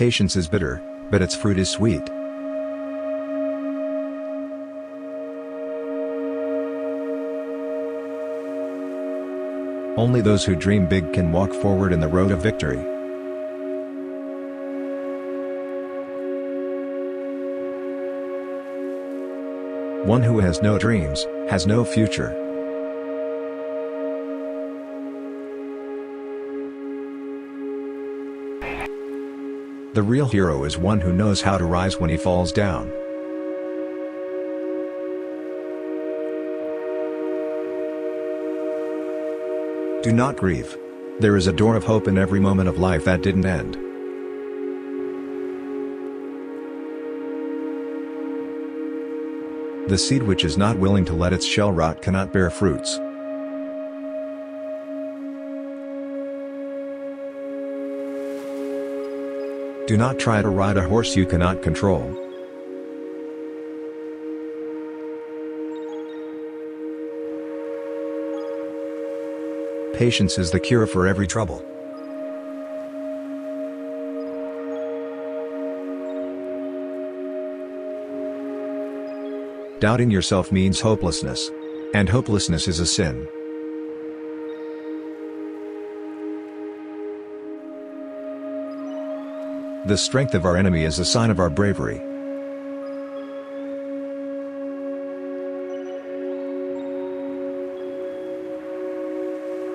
Patience is bitter, but its fruit is sweet. Only those who dream big can walk forward in the road of victory. One who has no dreams, has no future. The real hero is one who knows how to rise when he falls down. Do not grieve. There is a door of hope in every moment of life that didn't end. The seed which is not willing to let its shell rot cannot bear fruits. Do not try to ride a horse you cannot control. Patience is the cure for every trouble. Doubting yourself means hopelessness. And hopelessness is a sin. The strength of our enemy is a sign of our bravery.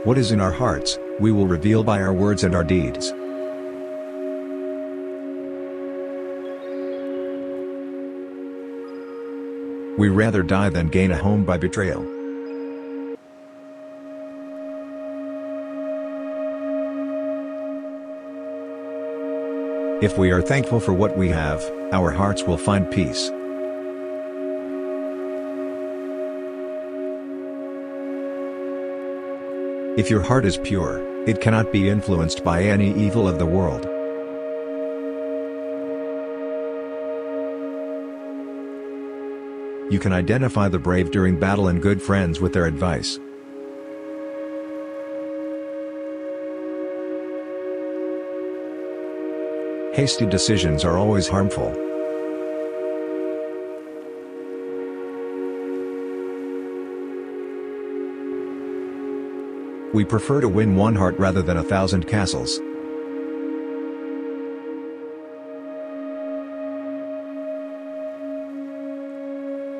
What is in our hearts, we will reveal by our words and our deeds. We rather die than gain a home by betrayal. If we are thankful for what we have, our hearts will find peace. If your heart is pure, it cannot be influenced by any evil of the world. You can identify the brave during battle and good friends with their advice. Hasty decisions are always harmful. We prefer to win one heart rather than 1,000 castles.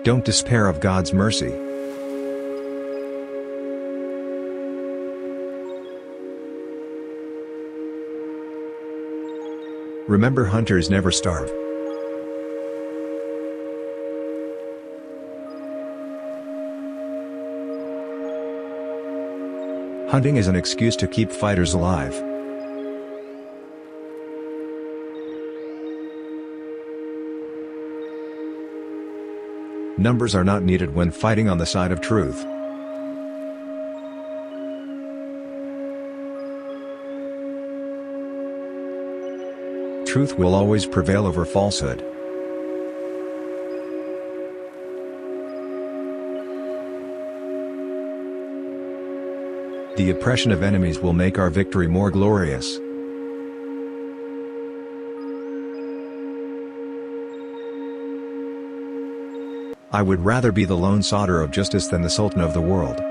Don't despair of God's mercy. Remember, hunters never starve. Hunting is an excuse to keep fighters alive. Numbers are not needed when fighting on the side of truth. Truth will always prevail over falsehood. The oppression of enemies will make our victory more glorious. I would rather be the lone soldier of justice than the sultan of the world.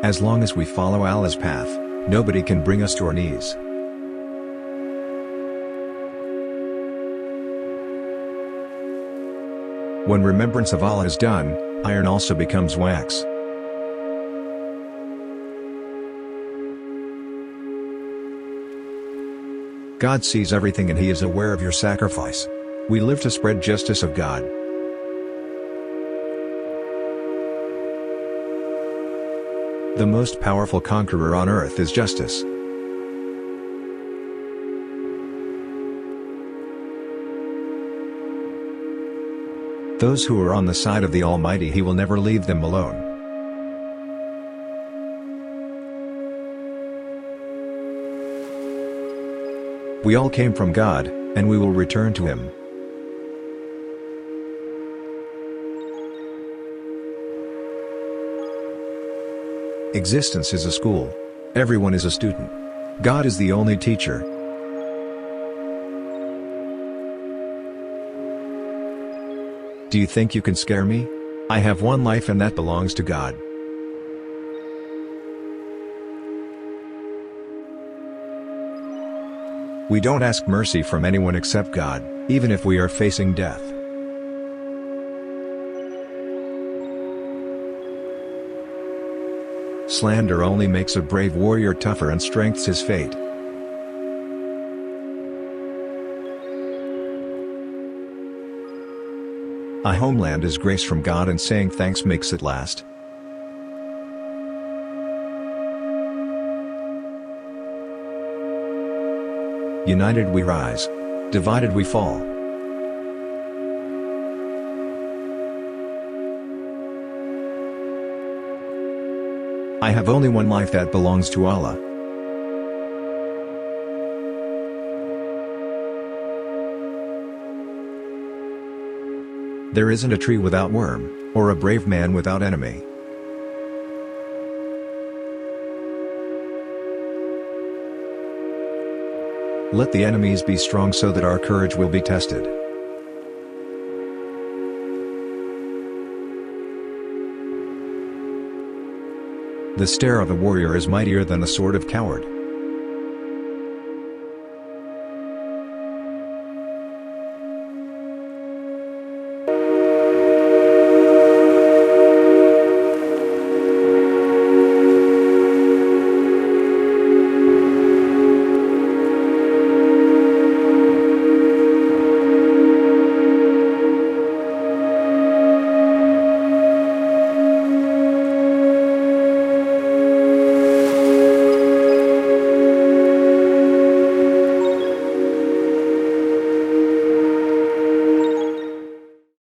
As long as we follow Allah's path, nobody can bring us to our knees. When remembrance of Allah is done, iron also becomes wax. God sees everything and He is aware of your sacrifice. We live to spread justice of God. The most powerful conqueror on earth is justice. Those who are on the side of the Almighty, He will never leave them alone. We all came from God, and we will return to Him. Existence is a school. Everyone is a student. God is the only teacher. Do you think you can scare me? I have one life and that belongs to God. We don't ask mercy from anyone except God, even if we are facing death. Slander only makes a brave warrior tougher and strengthens his fate. A homeland is grace from God, and saying thanks makes it last. United we rise. Divided we fall. I have only one life that belongs to Allah. There isn't a tree without worm, or a brave man without enemy. Let the enemies be strong so that our courage will be tested. The stare of a warrior is mightier than the sword of coward.